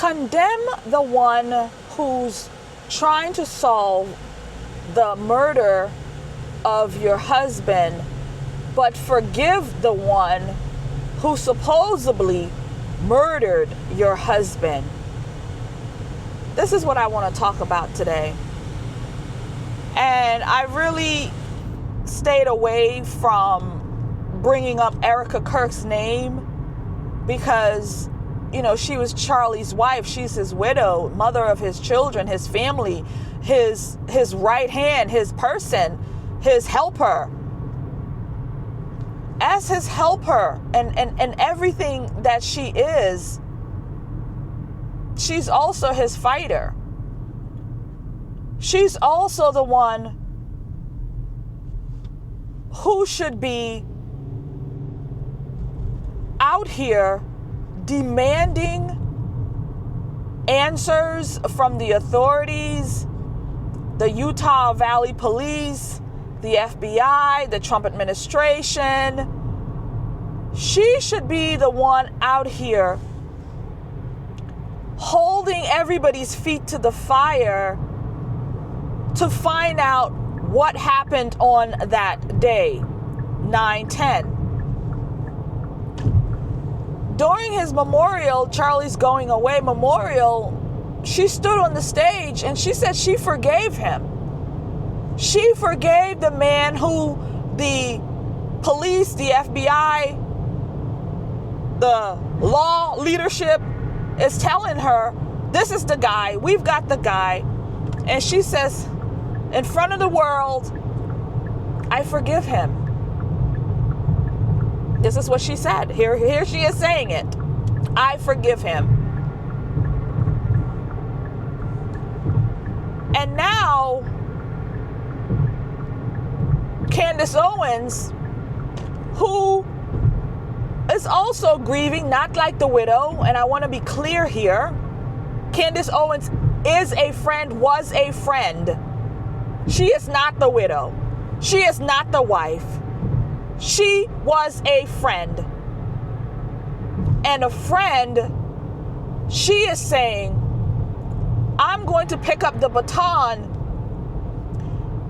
condemn the one who's trying to solve the murder of your husband, but forgive the one who supposedly murdered your husband. This is what I want to talk about today. And I really stayed away from bringing up Erika Kirk's name because, you know, she was Charlie's wife. She's his widow, mother of his children, his family, his right hand, his person, his helper. As his helper and everything that she is, she's also his fighter. She's also the one who should be out here demanding answers from the authorities, the Utah Valley Police, the FBI, the Trump administration. She should be the one out here holding everybody's feet to the fire to find out what happened on that day, 9/10. During his memorial, Charlie's going away memorial, she stood on the stage and she said she forgave him. She forgave the man who the police, the FBI, the law leadership is telling her, this is the guy, we've got the guy. And she says, in front of the world, I forgive him. This is what she said. Here she is saying it. I forgive him. And now, Candace Owens, who is also grieving, not like the widow, and I want to be clear here, Candace Owens is a friend, was a friend. She is not the widow. She is not the wife. She was a friend. And a friend, she is saying, I'm going to pick up the baton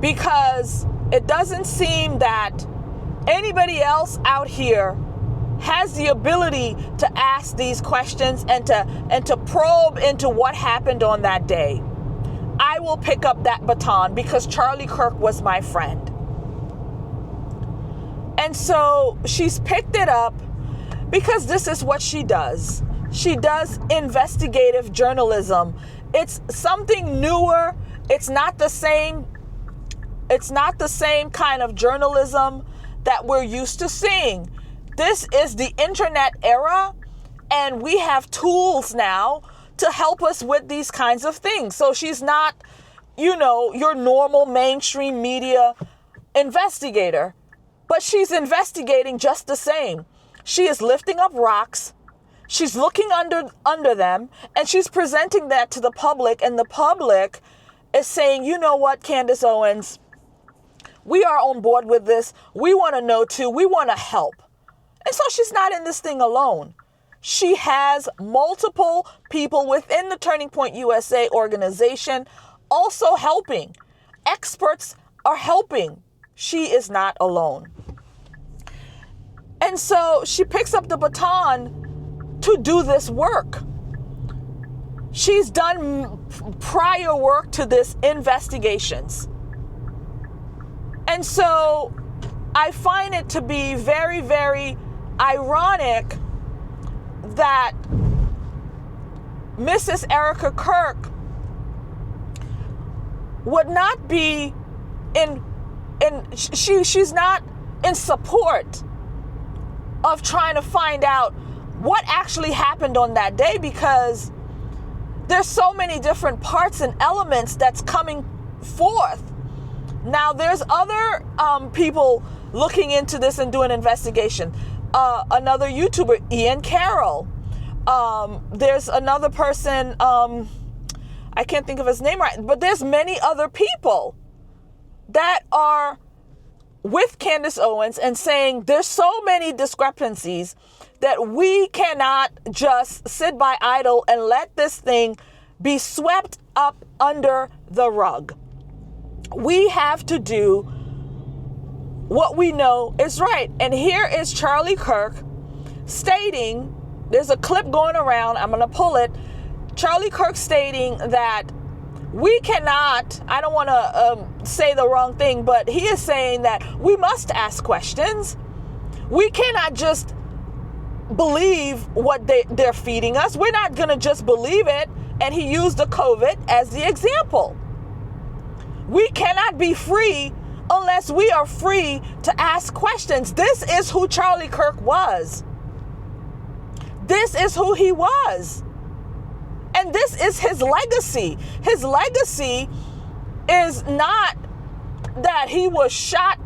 because it doesn't seem that anybody else out here has the ability to ask these questions and to probe into what happened on that day. I will pick up that baton because Charlie Kirk was my friend. And so she's picked it up because this is what she does. She does investigative journalism. It's something newer. It's not the same kind of journalism that we're used to seeing. This is the internet era, and we have tools now to help us with these kinds of things. So she's not, your normal mainstream media investigator, but she's investigating just the same. She is lifting up rocks. She's looking under them, and she's presenting that to the public, and the public is saying, you know what, Candace Owens, we are on board with this. We want to know too. We want to help. And so she's not in this thing alone. She has multiple people within the Turning Point USA organization also helping. Experts are helping. She is not alone. And so she picks up the baton to do this work. She's done prior work to this investigations. And so I find it to be very, very ironic that Mrs. Erika Kirk would not be she's not in support of trying to find out what actually happened on that day, because there's so many different parts and elements that's coming forth. Now, there's other people looking into this and doing investigation. Another YouTuber, Ian Carroll. There's another person, I can't think of his name right, but there's many other people that are with Candace Owens and saying there's so many discrepancies that we cannot just sit by idle and let this thing be swept up under the rug. We have to do what we know is right. And here is Charlie Kirk stating, there's a clip going around, I'm going to pull it. Charlie Kirk stating that we cannot, I don't want to say the wrong thing, but he is saying that we must ask questions. We cannot just believe what they're feeding us. We're not going to just believe it. And he used the COVID as the example. We cannot be free unless we are free to ask questions. This is who Charlie Kirk was. This is who he was. And this is his legacy. His legacy is not that he was shot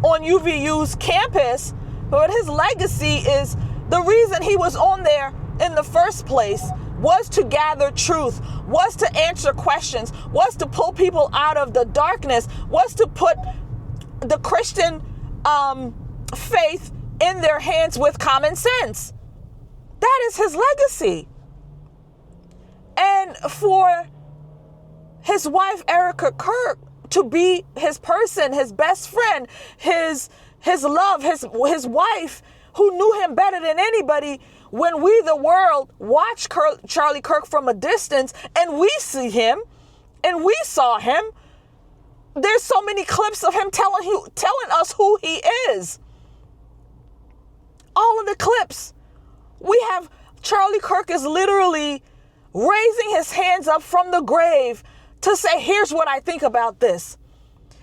on UVU's campus, but his legacy is the reason he was on there in the first place was to gather truth, was to answer questions, was to pull people out of the darkness, was to put the Christian faith in their hands with common sense. That is his legacy. And for his wife, Erika Kirk, to be his person, his best friend, his love, his wife, who knew him better than anybody, when we, the world, watch Charlie Kirk from a distance and we see him and we saw him, there's so many clips of him telling us who he is. All of the clips. We have Charlie Kirk is literally raising his hands up from the grave to say, here's what I think about this.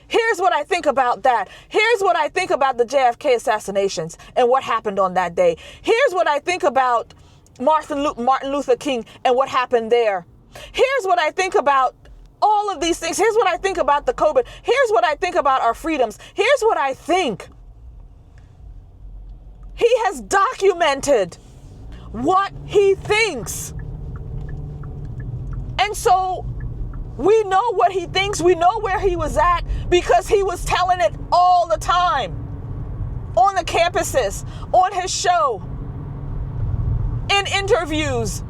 Here's what I think about that. Here's what I think about the JFK assassinations and what happened on that day. Here's what I think about Martin Luther King and what happened there. Here's what I think about all of these things. Here's what I think about the COVID. Here's what I think about our freedoms. Here's what I think. He has documented what he thinks. And so we know what he thinks. We know where he was at because he was telling it all the time on the campuses, on his show, in interviews.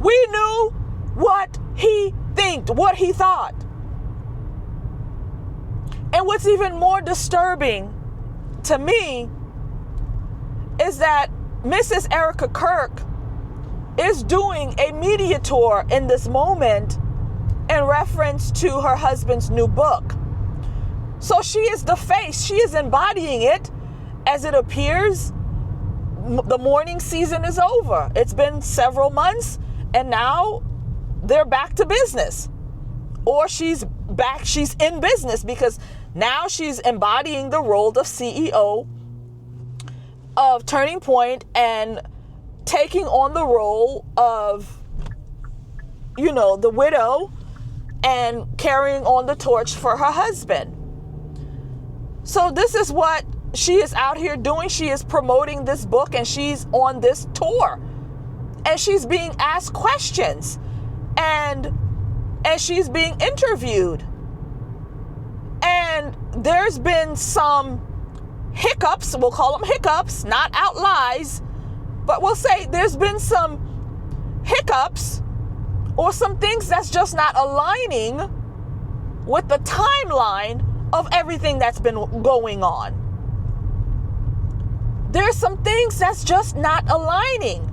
We knew what he what he thought. And what's even more disturbing to me is that Mrs. Erika Kirk is doing a media tour in this moment in reference to her husband's new book. So she is the face. She is embodying it as it appears. The mourning season is over. It's been several months and now they're back to business. Or she's in business because now she's embodying the role of CEO of Turning Point and taking on the role of, the widow and carrying on the torch for her husband. So this is what she is out here doing. She is promoting this book and she's on this tour. And she's being asked questions and she's being interviewed. And there's been some hiccups, we'll call them hiccups, not out lies, but we'll say there's been some hiccups or some things that's just not aligning with the timeline of everything that's been going on. There's some things that's just not aligning.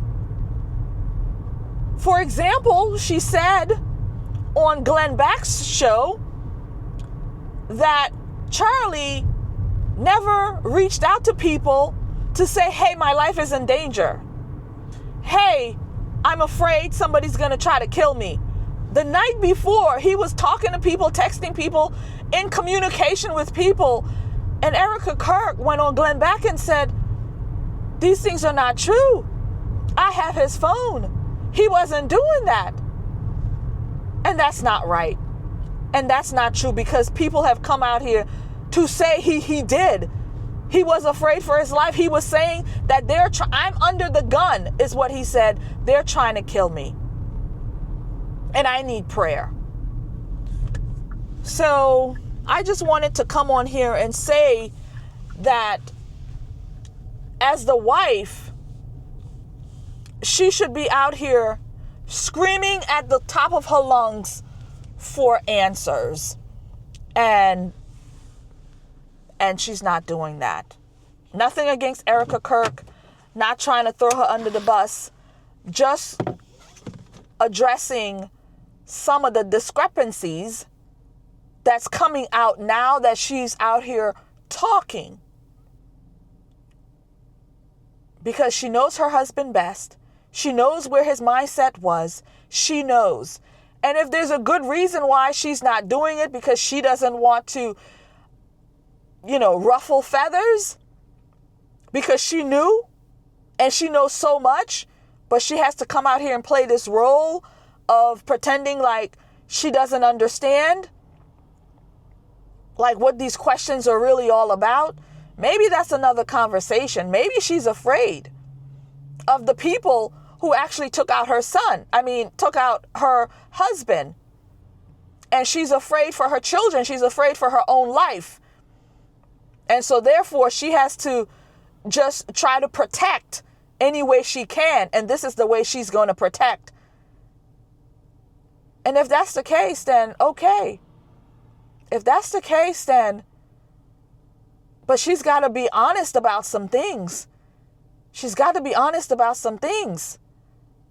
For example, she said on Glenn Beck's show that Charlie never reached out to people to say, hey, my life is in danger. Hey, I'm afraid somebody's going to try to kill me. The night before, he was talking to people, texting people, in communication with people. And Erika Kirk went on Glenn Beck and said, these things are not true. I have his phone. He wasn't doing that. And that's not right. And that's not true because people have come out here to say he did. He was afraid for his life. He was saying that I'm under the gun, is what he said. They're trying to kill me. And I need prayer. So I just wanted to come on here and say that as the wife, she should be out here screaming at the top of her lungs for answers. And she's not doing that. Nothing against Erika Kirk, not trying to throw her under the bus, just addressing some of the discrepancies that's coming out now that she's out here talking. Because she knows her husband best. She knows where his mindset was. She knows. And if there's a good reason why she's not doing it, because she doesn't want to, ruffle feathers, because she knew and she knows so much, but she has to come out here and play this role of pretending like she doesn't understand, like what these questions are really all about. Maybe that's another conversation. Maybe she's afraid of the people who actually took out took out her husband. And she's afraid for her children. She's afraid for her own life. And so therefore she has to just try to protect any way she can. And this is the way she's going to protect. And if that's the case, then okay. If that's the case, then, but she's got to be honest about some things. She's got to be honest about some things.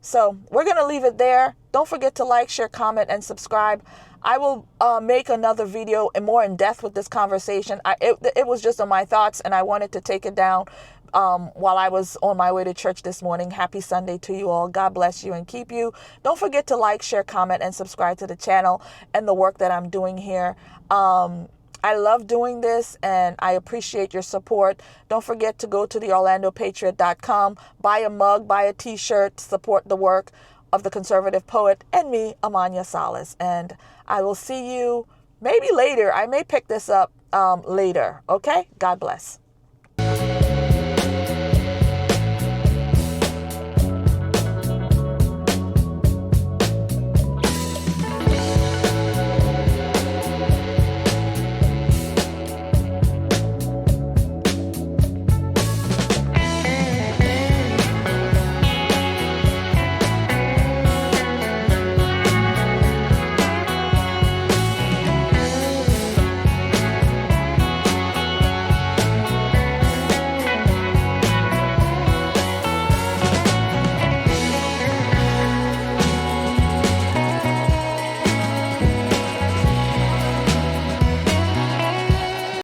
So we're going to leave it there. Don't forget to like, share, comment, and subscribe. I will make another video and more in depth with this conversation. It was just on my thoughts, and I wanted to take it down while I was on my way to church this morning. Happy Sunday to you all. God bless you and keep you. Don't forget to like, share, comment, and subscribe to the channel and the work that I'm doing here. I love doing this, and I appreciate your support. Don't forget to go to theorlandopatriot.com, buy a mug, buy a t-shirt, support the work of the conservative poet and me, Amania Saluste. And I will see you maybe later. I may pick this up later. Okay? God bless.